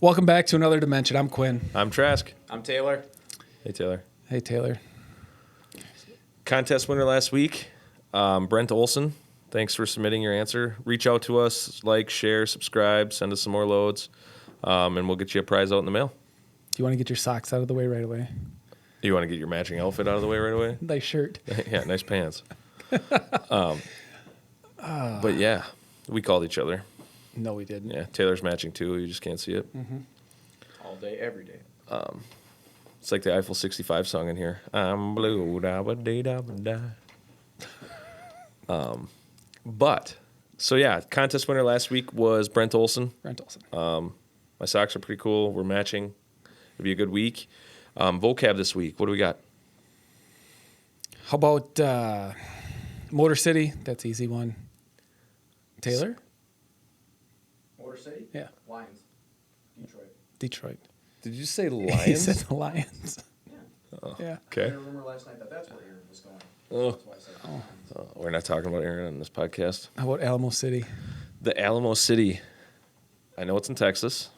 Welcome back to another dimension. I'm Quinn. I'm Trask. I'm Taylor. Hey, Taylor. Hey, Taylor. Contest winner last week, Brent Olson. Thanks for submitting your answer. Reach out to us, like, share, subscribe, send us some more loads, and we'll get you a prize out in the mail. Do you want to get your socks out of the way right away? You want to get your matching outfit out of the way right away? Nice shirt. Yeah, nice pants. But yeah, we called each other. No, we didn't. Yeah, Taylor's matching too. You just can't see it. Mm-hmm. All day, every day. It's like the Eiffel 65 song in here. I'm blue, da ba dee da ba da. But so yeah, contest winner last week was Brent Olson. Brent Olson. My socks are pretty cool. We're matching. It'll be a good week. Vocab this week. What do we got? How about Motor City? That's an easy one. Taylor? Motor City? Yeah. Lions. Detroit. Detroit. Did you say He Lions? said the Lions. Yeah. Yeah. I Okay. heard a rumor last night that that's where Aaron was going. Oh. That's why I said Lions. We're not talking about Aaron on this podcast. How about Alamo City? The Alamo City. I know it's in Texas.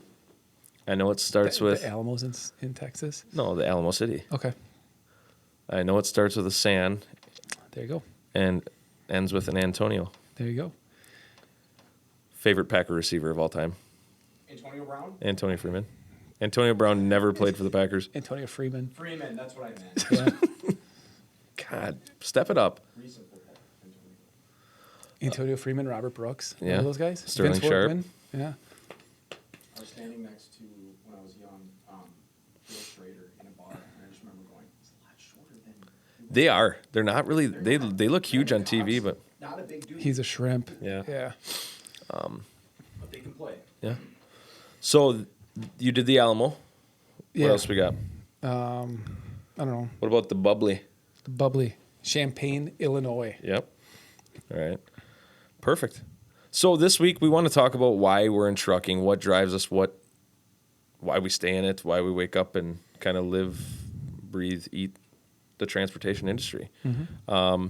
I know it starts with... The Alamos in Texas? No, the Alamo City. Okay. I know it starts with a San There you go. and ends with an Antonio. There you go. Favorite Packer receiver of all time? Antonio Brown? Antonio Freeman. Antonio Brown never played for the Packers. Antonio Freeman. Freeman, that's what I meant. Yeah. God, step it up. Recent football. Antonio. Antonio Freeman, Robert Brooks. Yeah. Remember those guys? Sterling Vince Sharp. Workman. Yeah. I was standing next to, when I was young, Bill Schrader in a bar, and I just remember going, he's a lot shorter than you. They are. They're not really... They look huge on TV, but... Not a big dude, He's a shrimp. Yeah. Yeah. but they can play. Yeah. So you did the Alamo. Yeah. What else we got? I don't know. What about the Bubbly? The bubbly. Champaign, Illinois. Yep. All right. Perfect. So this week we want to talk about why we're in trucking, what drives us, why we stay in it, why we wake up and kind of live, breathe, eat the transportation industry. Mm-hmm.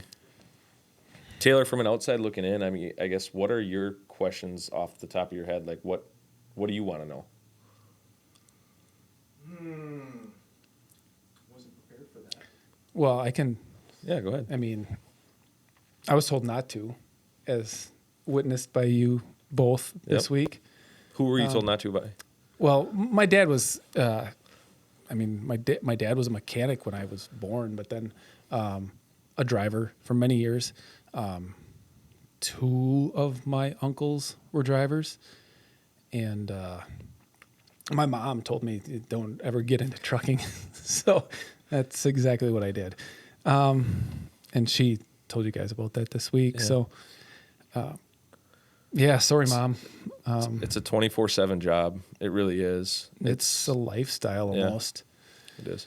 Taylor, from an outside looking in, I mean, I guess, what are your questions off the top of your head? Like, what do you want to know? Wasn't prepared for that. Well, I can, Yeah, go ahead. I mean, I was told not to, as witnessed by you both this Yep. week. Who were you told not to by? Well, my dad was, my dad was a mechanic when I was born, but then a driver for many years. Two of my uncles were drivers, and my mom told me, don't ever get into trucking. So that's exactly what I did. And she told you guys about that this week. Yeah. So, yeah, sorry, Mom. It's a 24/7 job. It really is. It's a lifestyle Yeah. almost. It is.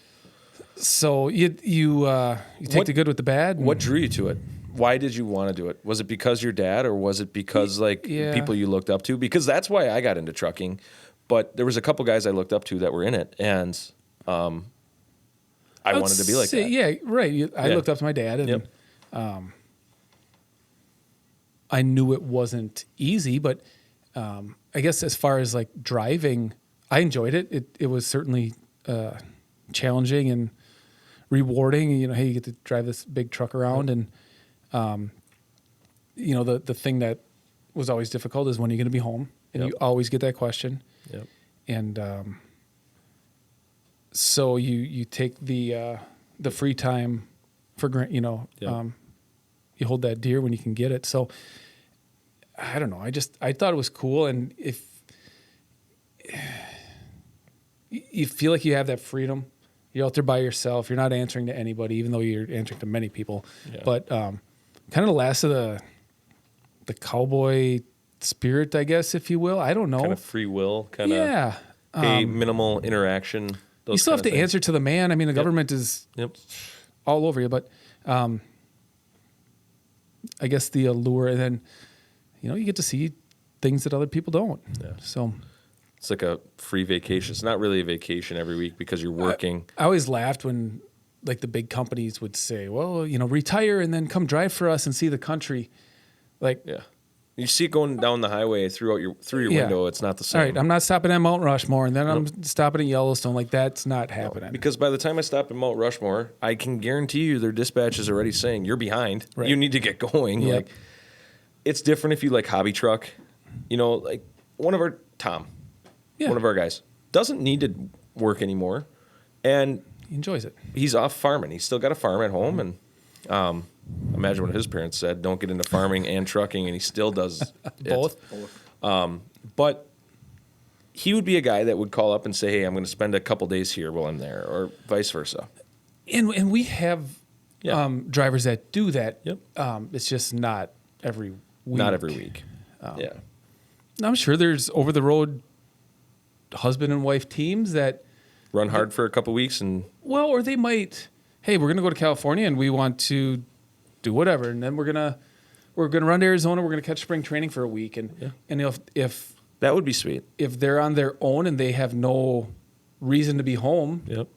So you take What- the good with the bad. What drew you to it? Why did you want to do it? Was it because your dad, or was it because Yeah. people you looked up to? Because that's why I got into trucking. But there was a couple guys I looked up to that were in it, and I would wanted to be like say- that. Yeah, right. I Yeah. looked up to my dad, and Yep. I knew it wasn't easy, but I guess as far as like driving, I enjoyed it. It was certainly challenging and rewarding. You know, hey, you get to drive this big truck around, and you know, the thing that was always difficult is when you're going to be home, and Yep. you always get that question. Yep. And so you take the free time for granted. You know, Yep. you hold that dear when you can get it. So I don't know. I thought it was cool, and if you feel like you have that freedom, you're out there by yourself. You're not answering to anybody, even though you're answering to many people. Yeah. But kind of the last of the cowboy spirit, I guess, if you will. I don't know. Kind of free will, kind of Yeah. hey, minimal interaction. You still have to answer to the man. I mean, the government is Yep. all over you, but I guess the allure, and then, you know, you get to see things that other people don't. Yeah. So It's like a free vacation. It's not really a vacation every week because you're working. I always laughed when like the big companies would say, well, you know, retire and then come drive for us and see the country. Like, Yeah. You see it going down the highway through your Yeah. window. It's not the same. All right, I'm not stopping at Mount Rushmore, and then I'm stopping at Yellowstone. Like, that's not happening. Because by the time I stop at Mount Rushmore, I can guarantee you their dispatch is already saying you're behind. Right. You need to get going. Yep. Like, it's different if you like hobby truck. You know, like one of our one of our guys doesn't need to work anymore, and He enjoys it. he's off farming. He's still got a farm at home, and imagine what his parents said: don't get into farming and trucking, and he still does Both. But he would be a guy that would call up and say, "Hey, I'm going to spend a couple days here while I'm there," or vice versa. And we have drivers that do that. Yep. It's just not every week. Not every week. Yeah. I'm sure there's over the road husband and wife teams that Run hard for a couple weeks and or they might, hey, we're gonna go to California and we want to do whatever, and then we're gonna run to Arizona. We're gonna catch spring training for a week, and if that would be sweet. if they're on their own and they have no reason to be home, Yep.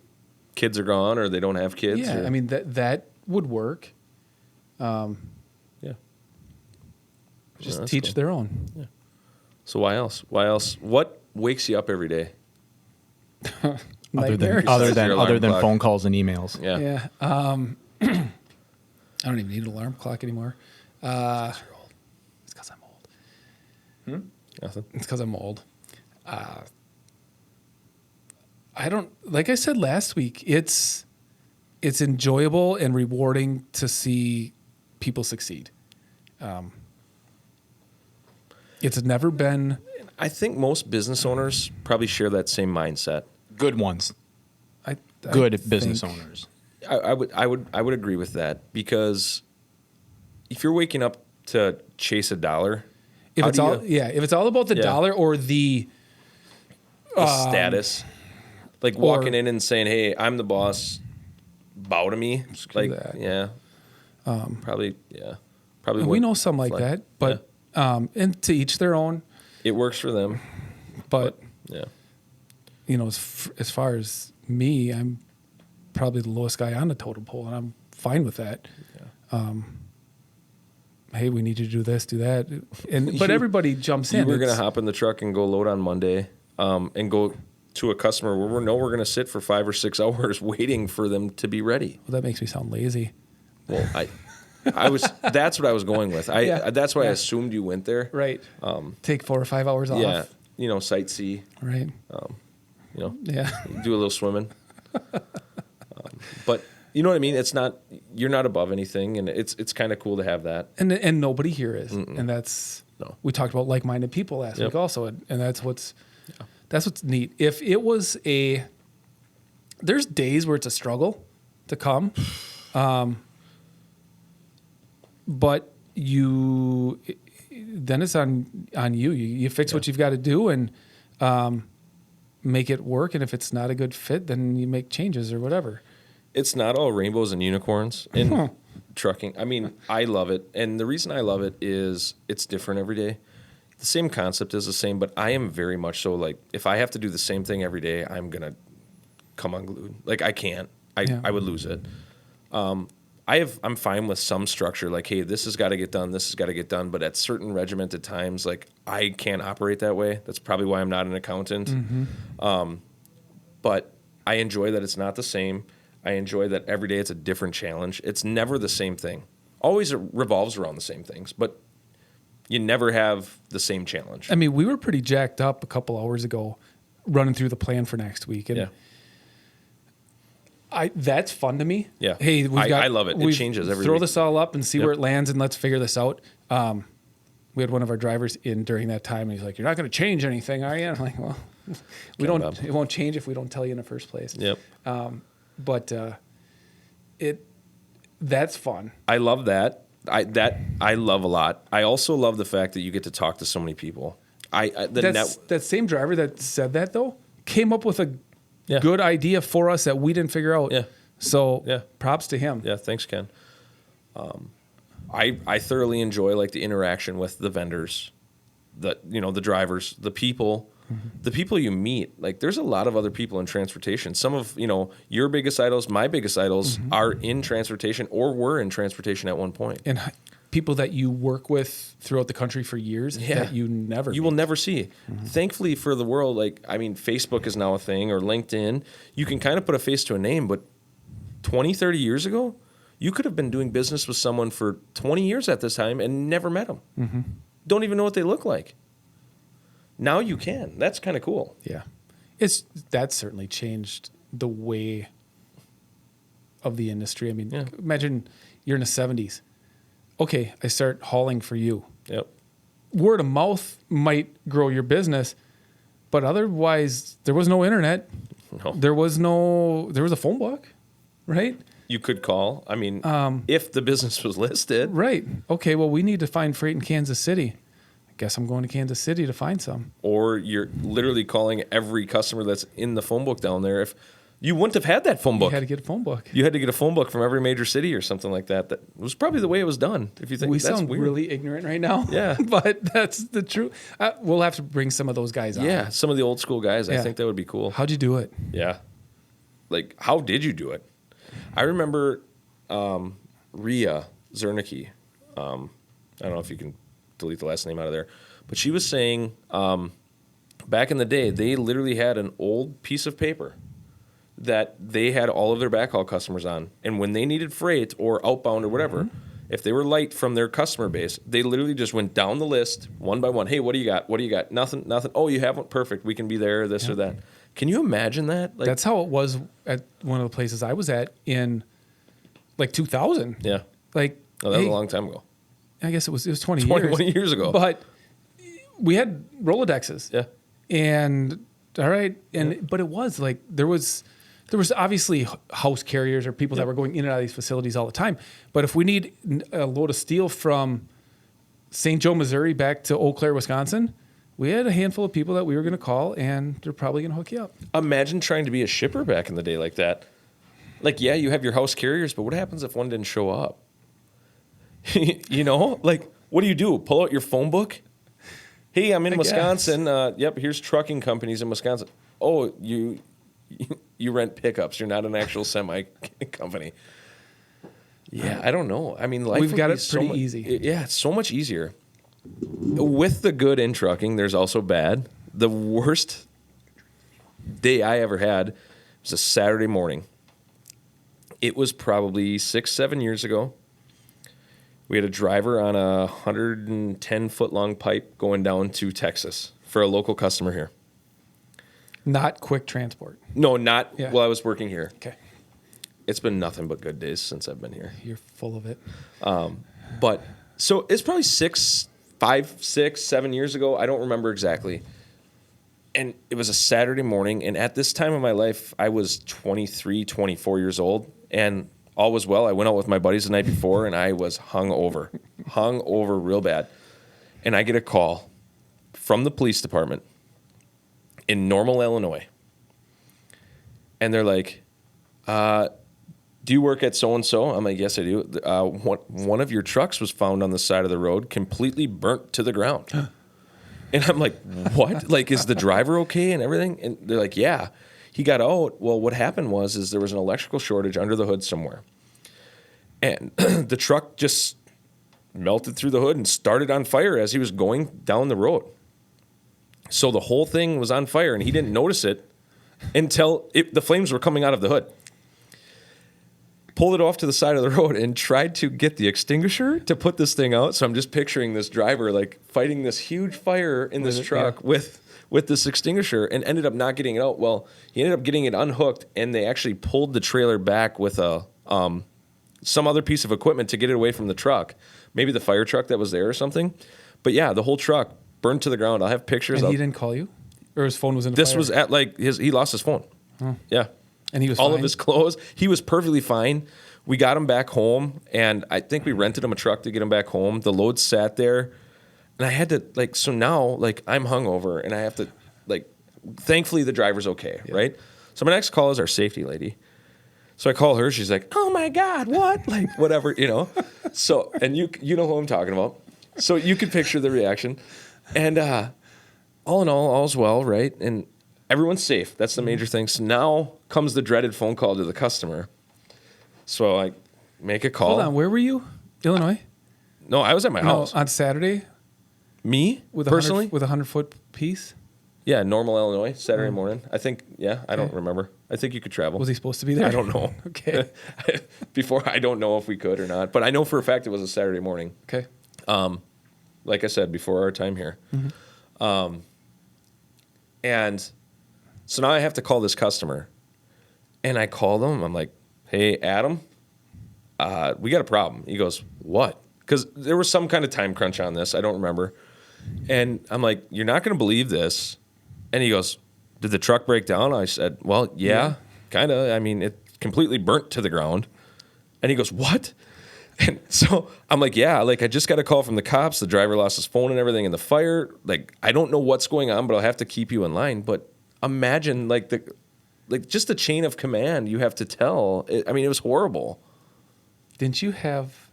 Kids are gone or they don't have kids. yeah, or- I mean that would work. yeah. Just that's teach cool. their own. So why else? Why else? What wakes you up every day? Nightmares. Your alarm other than clock. phone calls and emails. Yeah. Yeah. I don't even need an alarm clock anymore. It's because I'm old. Nothing. It's because I'm old. I don't, like I said last week, it's enjoyable and rewarding to see people succeed. It's never been, I think most business owners probably share that same mindset. Good ones. I Good think- business owners. I would agree with that, because if you're waking up to chase a dollar, If how it's do all, you- if it's all about the Yeah. dollar or the status, like walking in and saying, "Hey, I'm the boss, bow to me." Like, that. yeah, probably, probably. we what- know some like that, but and to each their own. it works for them. But Yeah, as far as me, I'm probably the lowest guy on the totem pole, and I'm fine with that. Hey, we need you to do this, do that, but everybody jumps in. you were gonna It's- hop in the truck and go load on Monday, and go to a customer where we're gonna sit for 5 or 6 hours waiting for them to be ready. Well, that makes me sound lazy. Well, I was. That's what I was going with. Yeah. That's why I Yeah. assumed you went there. Right. Take 4 or 5 hours off. Yeah, sightsee. Right. Yeah. Do a little swimming. But you know what I mean? It's not, you're not above anything, and it's kind of cool to have that. And nobody here is, and that's No. we talked about like-minded people last Yep. week also, and that's what's neat. If it was there's days where it's a struggle to come, but then it's on you. You fix what you've got to do and make it work. And if it's not a good fit, then you make changes or whatever. It's not all rainbows and unicorns in trucking. I mean, I love it, and the reason I love it is it's different every day. The same concept is the same, but I am very much so like, if I have to do the same thing every day, I'm gonna come unglued. Like, I can't. I would lose it. I'm fine with some structure, like, hey, this has got to get done, this has got to get done, but at certain regimented times, like, I can't operate that way. That's probably why I'm not an accountant. But I enjoy that it's not the same. I enjoy that every day it's a different challenge. It's never the same thing. Always it revolves around the same things, but you never have the same challenge. I mean, we were pretty jacked up a couple hours ago running through the plan for next week. And Yeah. that's fun to me. Yeah. Hey, I love it. It changes every Throw week. this all up and see Yep. where it lands, and let's figure this out. We had one of our drivers in during that time, and he's like, "You're not going to change anything, are you?" And I'm like, "Well, we don't. Bob. It won't change if we don't tell you in the first place." Yep. But that's fun. I love that. I love a lot. I also love the fact that you get to talk to so many people. That same driver that said that though came up with a Yeah. good idea for us that we didn't figure out. Yeah. So Yeah. props to him. Yeah, thanks, Ken. I thoroughly enjoy like the interaction with the vendors, the drivers, the people, the people you meet. Like, there's a lot of other people in transportation. Some of your biggest idols, my biggest idols, are in transportation or were in transportation at one point. And people that you work with throughout the country for years that you never will never see. Thankfully for the world, like, I mean, Facebook is now a thing, or LinkedIn. You can kind of put a face to a name, but 20, 30 years ago, you could have been doing business with someone for 20 years at this time and never met them. Mm-hmm. Don't even know what they look like. Now you can. That's kind of cool. Yeah. That's certainly changed the way of the industry. I mean, imagine you're in the 70s. Okay, I start hauling for you. Yep. Word of mouth might grow your business, but otherwise there was no internet. No. There was a phone book, right? You could call. I mean, if the business was listed. Right. Okay, well, we need to find freight in Kansas City. I guess I'm going to Kansas City to find some. Or you're literally calling every customer that's in the phone book down there. If you wouldn't have had that phone book. You had to get a phone book. You had to get a phone book from every major city or something like that. That was probably the way it was done. If you think We that's sound weird. really ignorant right now. Yeah. But that's the truth. We'll have to bring some of those guys on. Yeah, some of the old school guys. I Yeah. think that would be cool. How'd you do it? Yeah. Like, how did you do it? I remember Rhea Zernicke. I don't know if you can delete the last name out of there. But she was saying back in the day, they literally had an old piece of paper that they had all of their backhaul customers on. And when they needed freight or outbound or whatever, if they were light from their customer base, they literally just went down the list one by one. Hey, what do you got? What do you got? Nothing. Oh, you haven't? Perfect. We can be there, this or that. Can you imagine that? Like, That's how it was at one of the places I was at in like 2000. yeah. Like, Oh, that was a long time ago. I guess it was 20 21 years. years ago. But we had Rolodexes. Yeah. And all right, but it was like there was obviously house carriers or people that were going in and out of these facilities all the time. But if we need a load of steel from St. Joe, Missouri back to Eau Claire, Wisconsin, we had a handful of people that we were going to call, and they're probably going to hook you up. Imagine trying to be a shipper back in the day like that. Like, yeah, you have your house carriers, but what happens if one didn't show up? You know, like, what do? Pull out your phone book? Hey, I'm in Wisconsin. Yep, here's trucking companies in Wisconsin. Oh, you rent pickups. You're not an actual semi company. Yeah, I don't know. I mean, life We've would got be it pretty easy. Yeah, it's so much easier. With the good in trucking, there's also bad. The worst day I ever had was a Saturday morning. It was probably 6-7 years ago. We had a driver on a 110-foot-long pipe going down to Texas for a local customer here. Not quick transport. No, not Yeah. while I was working here. Okay. It's been nothing but good days since I've been here. You're full of it. But so it's probably 5, 6, 7 years ago. I don't remember exactly. And it was a Saturday morning. And at this time of my life, I was 23, 24 years old. And all was well. I went out with my buddies the night before, and I was hung over real bad. And I get a call from the police department in Normal, Illinois. And they're like, do you work at so-and-so? I'm like, yes, I do. One of your trucks was found on the side of the road, completely burnt to the ground. And I'm like, what? Like, is the driver okay and everything? And they're like, yeah. He got out. Well, what happened was there was an electrical shortage under the hood somewhere. And the truck just melted through the hood and started on fire as he was going down the road. So the whole thing was on fire, and he didn't notice it until the flames were coming out of the hood. Pulled it off to the side of the road and tried to get the extinguisher to put this thing out. So I'm just picturing this driver like fighting this huge fire in this truck with this extinguisher, and ended up not getting it out. Well, he ended up getting it unhooked, and they actually pulled the trailer back with some other piece of equipment to get it away from the truck. Maybe the fire truck that was there or something. But yeah, the whole truck burned to the ground. I'll have pictures. And he didn't call you? Or his phone was in the This fire? was at like he lost his phone. Oh. Yeah. And he was all fine? of his clothes. He was perfectly fine. We got him back home, and I think we rented him a truck to get him back home. The load sat there, and I had to so now I'm hungover, and I have to thankfully the driver's okay, right? So my next call is our safety lady. So I call her. She's like, "Oh my God, what?" Like whatever, So and you know who I'm talking about. So you can picture the reaction, and all in all, all's well, right? And everyone's safe. That's the major thing. So now comes the dreaded phone call to the customer. So I make a call. Hold on, where were you? Illinois? No, I was at my house. on Saturday Me? with Personally? with a 100-foot piece. Yeah, Normal, Illinois, Saturday morning. I think, I don't Okay. remember. I think you could travel. Was he supposed to be there? I don't know. Okay. Before, I don't know if we could or not. But I know for a fact it was a Saturday morning. Okay. Like I said, before our time here. And so now I have to call this customer. And I call them. I'm like, hey, Adam, we got a problem. He goes, what? Because there was some kind of time crunch on this. I don't remember. And I'm like, you're not going to believe this. And he goes, did the truck break down? I said, well, yeah. Kind of. I mean, it completely burnt to the ground. And he goes, what? And so I'm like, yeah, like I just got a call from the cops. The driver lost his phone and everything in the fire. Like, I don't know what's going on, but I'll have to keep you in line. But imagine like just the chain of command you have to tell. I mean, it was horrible. Didn't you have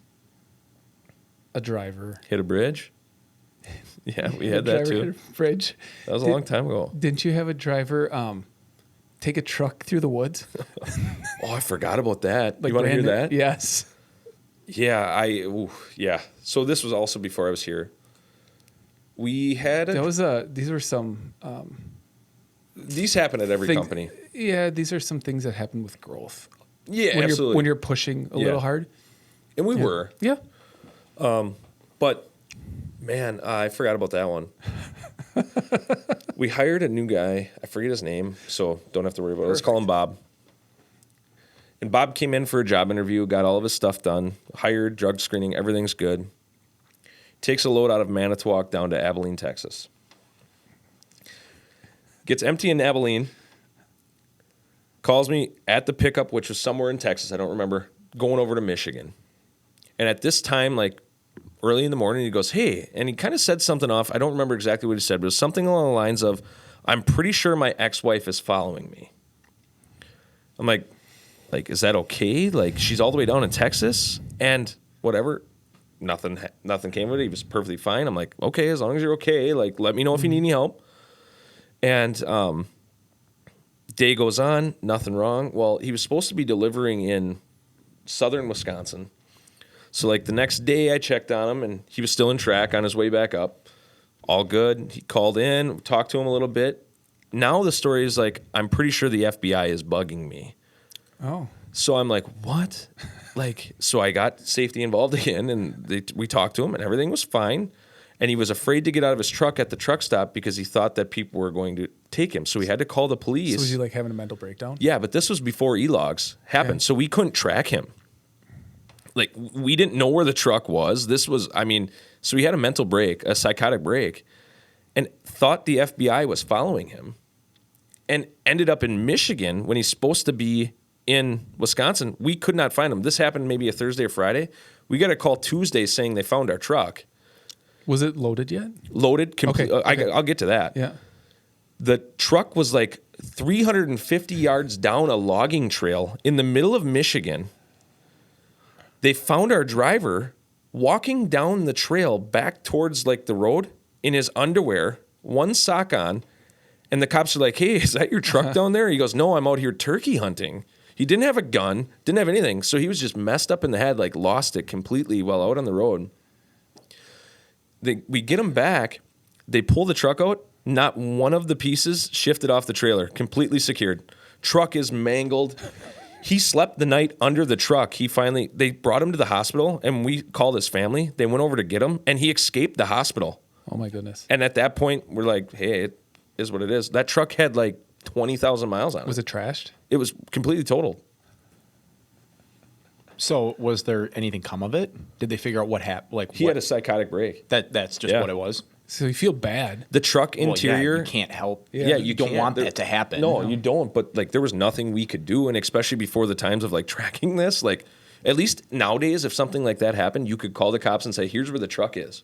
a driver? Hit a bridge? Yeah, we had that too. Hit a bridge. That was a long time ago. Didn't you have a driver take a truck through the woods? Oh, I forgot about that. Like you want to hear brand new- that? Yes. Yeah, yeah. So this was also before I was here. We had That was these were some these happen at every things- company. Yeah, these are some things that happen with growth. Yeah, When absolutely. when you're pushing a little hard. And we were. Yeah. But man, I forgot about that one. We hired a new guy. I forget his name, so don't have to worry about it. Let's call him Bob. And Bob came in for a job interview, got all of his stuff done, hired, drug screening, everything's good. Takes a load out of Manitowoc down to Abilene, Texas. Gets empty in Abilene. Calls me at the pickup, which was somewhere in Texas, I don't remember, going over to Michigan. And at this time, like early in the morning, he goes, hey, and he kind of said something off. I don't remember exactly what he said, but it was something along the lines of, I'm pretty sure my ex-wife is following me. I'm like, is that okay? Like, she's all the way down in Texas and whatever. Nothing came of it. He was perfectly fine. I'm like, okay, as long as you're okay, like, let me know if you need any help. And day goes on, nothing wrong. Well, he was supposed to be delivering in southern Wisconsin. So, like, the next day I checked on him, and he was still in track on his way back up. All good. He called in, talked to him a little bit. Now the story is like, I'm pretty sure the FBI is bugging me. Oh. So I'm like, what? So I got safety involved again, and we talked to him, and everything was fine. And he was afraid to get out of his truck at the truck stop because he thought that people were going to take him. So he had to call the police. So was he like having a mental breakdown? Yeah, but this was before e-logs happened, Okay. so we couldn't track him. Like, we didn't know where the truck was. So he had a mental break, a psychotic break, and thought the FBI was following him, and ended up in Michigan when he's supposed to be in Wisconsin. We could not find him. This happened maybe a Thursday or Friday. We got a call Tuesday saying they found our truck. Was it loaded yet? Loaded. Okay. I'll get to that. Yeah. The truck was like 350 yards down a logging trail in the middle of Michigan. They found our driver walking down the trail back towards like the road in his underwear, one sock on. And the cops are like, hey, is that your truck down there? He goes, no, I'm out here turkey hunting. He didn't have a gun, didn't have anything. So he was just messed up in the head, like lost it completely while out on the road. We get him back. They pull the truck out. Not one of the pieces shifted off the trailer, completely secured. Truck is mangled. He slept the night under the truck. They brought him to the hospital, and we called his family. They went over to get him, and he escaped the hospital. Oh my goodness. And at that point, we're like, hey, it is what it is. That truck had like 20,000 miles on it. Was it trashed? It was completely totaled. So was there anything come of it? Did they figure out what happened? Like He had a psychotic break. that's just Yeah. what it was. So you feel bad. The truck Well, yeah, interior. you can't help. Yeah, you don't can't. want There- that to happen. No, you don't. But like, there was nothing we could do, and especially before the times of like tracking this. Like, at least nowadays, if something like that happened, you could call the cops and say, "Here's where the truck is."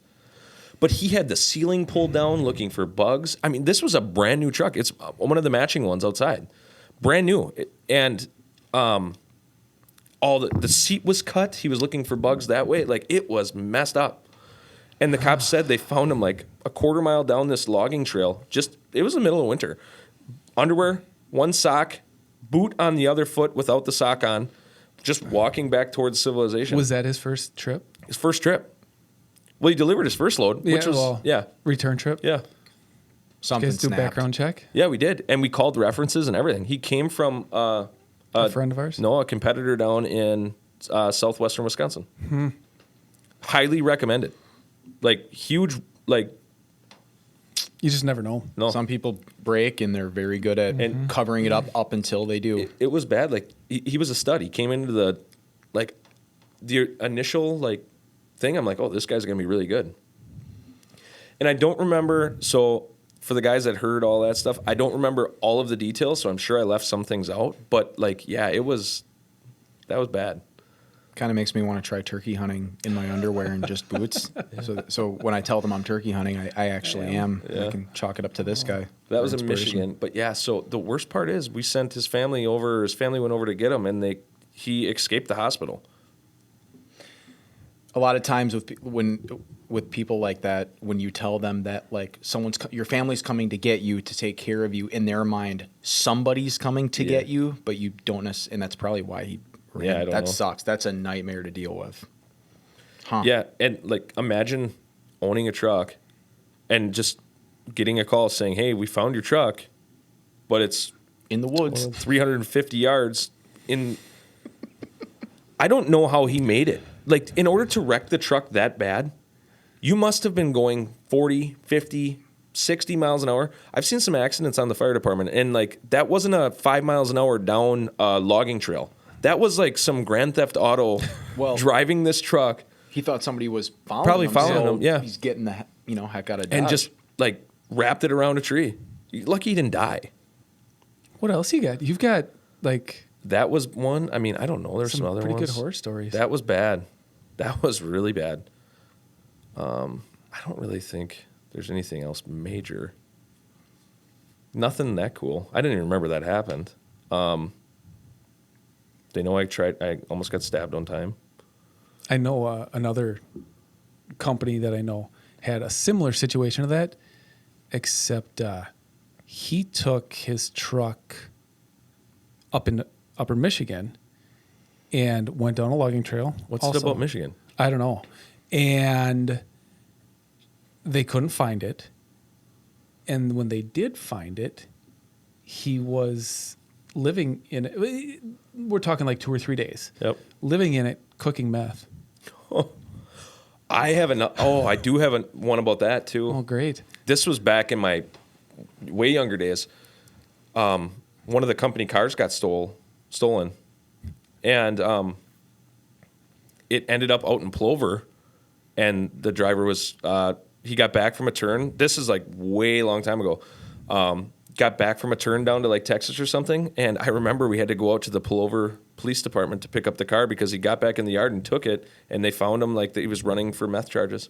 But he had the ceiling pulled down, looking for bugs. I mean, this was a brand new truck. It's one of the matching ones outside, brand new, and all the seat was cut. He was looking for bugs that way. Like, it was messed up. And the cops said they found him like a quarter mile down this logging trail. It was the middle of winter. Underwear, one sock, boot on the other foot without the sock on, just walking back towards civilization. Was that his first trip? His first trip. Well, he delivered his first load, which was return trip. yeah. Something Guys do snapped. background check. Yeah, we did. And we called references and everything. He came from A friend of ours. a competitor down in southwestern Wisconsin. Highly recommended. Like huge, like You just never know. no. Some people break and they're very good at And- covering it up until they do. It was bad. Like he was a stud. He came into the initial like thing. I'm like, oh, this guy's gonna be really good. And I don't remember. So for the guys that heard all that stuff, I don't remember all of the details. So I'm sure I left some things out. But like, yeah, that was bad. Kind of makes me want to try turkey hunting in my underwear and just boots. So when I tell them I'm turkey hunting, I actually am. Yeah. I can chalk it up to this guy. That for was in inspiration. Michigan. But yeah, so the worst part is we sent his family over. His family went over to get him, and he escaped the hospital. A lot of times with people like that, when you tell them that like your family's coming to get you to take care of you, in their mind somebody's coming to get you, but you don't necessarily, and that's probably why he ran. Yeah, I don't that know. sucks. That's a nightmare to deal with. Huh. Yeah, and like imagine owning a truck and just getting a call saying, "Hey, we found your truck, but it's In the woods. 350 yards in." I don't know how he made it. Like in order to wreck the truck that bad, you must have been going 40, 50, 60 miles an hour. I've seen some accidents on the fire department, and like that wasn't a 5 miles an hour down logging trail. That was like some Grand Theft Auto Well- driving this truck. He thought somebody was following Probably him. following so him, yeah. He's getting the heck out of Dodge. And just like wrapped it around a tree. Lucky he didn't die. What else you got? You've got like That was one. I mean, I don't know. There's some other pretty ones. good horror stories. That was bad. That was really bad. I don't really think there's anything else major. Nothing that cool. I didn't even remember that happened. They know I almost got stabbed one time. I know another company that I know had a similar situation to that, except he took his truck up in Upper Michigan and went down a logging trail. What's also. it about Michigan? I don't know. And they couldn't find it. And when they did find it, he was living in it. We're talking like 2 or 3 days. Yep. Living in it, cooking meth. I have I do have one about that too. Oh, great. This was back in my way younger days. One of the company cars got stolen, and it ended up out in Plover, and the driver was he got back from a turn. This is like way long time ago. Got back from a turn down to like Texas or something, and I remember we had to go out to the Plover Police Department to pick up the car because he got back in the yard and took it, and they found him like that he was running for meth charges.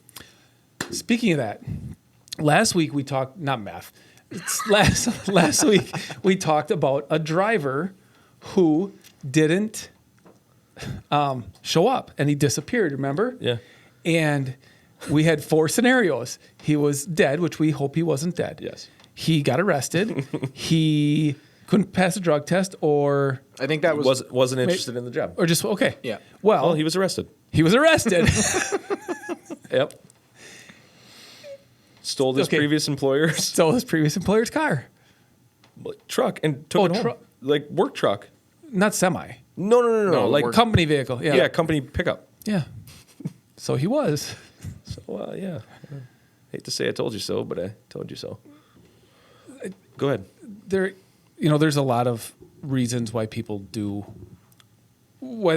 Speaking of that, last week we talked, not meth. Last week we talked about a driver who didn't show up and he disappeared, remember? Yeah. And we had 4 scenarios. He was dead, which we hope he wasn't dead. Yes. He got arrested. He couldn't pass a drug test or I think that Wasn't interested in the job. just, okay. Yeah. Well, He was arrested. he was arrested. Yep. Stole this Okay. previous employer's Stole his previous employer's car. truck and took it home. truck. Like work truck. Not semi. No. No, Like work- Company vehicle. Yeah. yeah, company pickup. Yeah. So he was. So yeah. Hate to say I told you so, but I told you so. Go ahead. There's a lot of reasons why they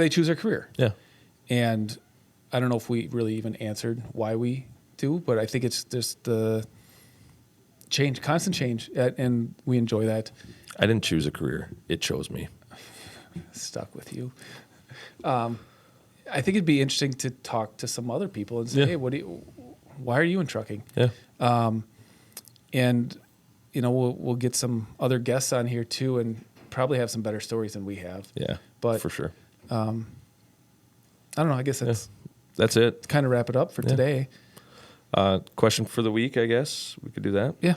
choose their career. Yeah. And I don't know if we really even answered why we do, but I think it's just the change, constant change, and we enjoy that. I didn't choose a career. It chose me. Stuck with you. I think it'd be interesting to talk to some other people and say, Yeah. hey, why are you in trucking? Yeah. And we'll get some other guests on here too, and probably have some better stories than we have. Yeah. But for sure. I don't know. I guess that's That's it. kind of wrap it up for today. Question for the week, I guess. We could do that. Yeah.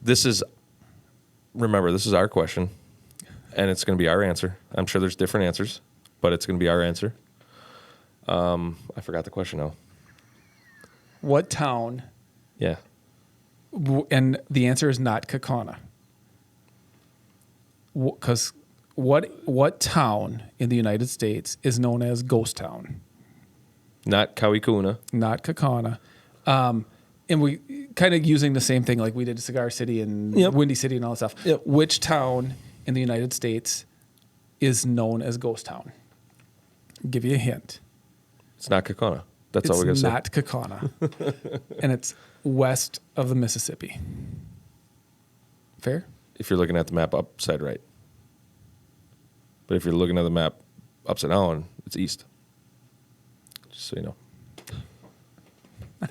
This is our question, and it's going to be our answer. I'm sure there's different answers, but it's going to be our answer. I forgot the question now. what town? Yeah. And the answer is not Kaukauna. Because what town in the United States is known as Ghost Town? Not Kawikuna. Not Kaukauna. And we kind of using the same thing like we did Cigar City and Yep. Windy City and all that stuff. Yep. Which town in the United States is known as Ghost Town? Give you a hint. It's not Kaukauna. That's all we're going to It's say. not Kaukauna. And it's west of the Mississippi. Fair? If you're looking at the map upside right. But if you're looking at the map upside down, it's east. Just so you know.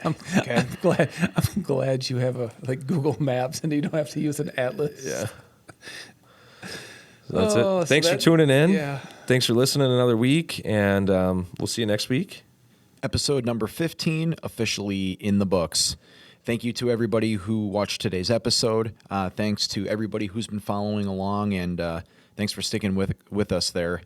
Okay. I'm glad you have like Google Maps and you don't have to use an atlas. Yeah. So that's Oh, it. so Thanks for that- tuning in. yeah. Thanks for listening another week, and we'll see you next week. Episode number 15 officially in the books. Thank you to everybody who watched today's episode. Thanks to everybody who's been following along, and thanks for sticking with us there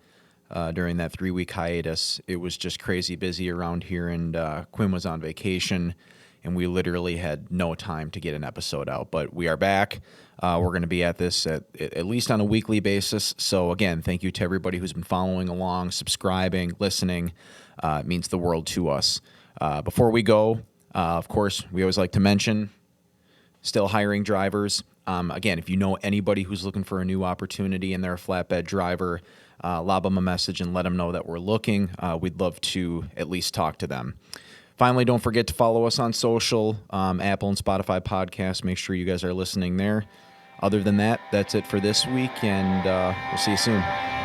during that 3-week hiatus. It was just crazy busy around here, and Quinn was on vacation, and we literally had no time to get an episode out. But we are back. We're going to be at this at least on a weekly basis. So again, thank you to everybody who's been following along, subscribing, listening. It means the world to us. Before we go, of course, we always like to mention still hiring drivers. Again, if you know anybody who's looking for a new opportunity and they're a flatbed driver, lob them a message and let them know that we're looking. We'd love to at least talk to them. Finally, don't forget to follow us on social, Apple and Spotify podcasts. Make sure you guys are listening there. Other than that, that's it for this week, and we'll see you soon.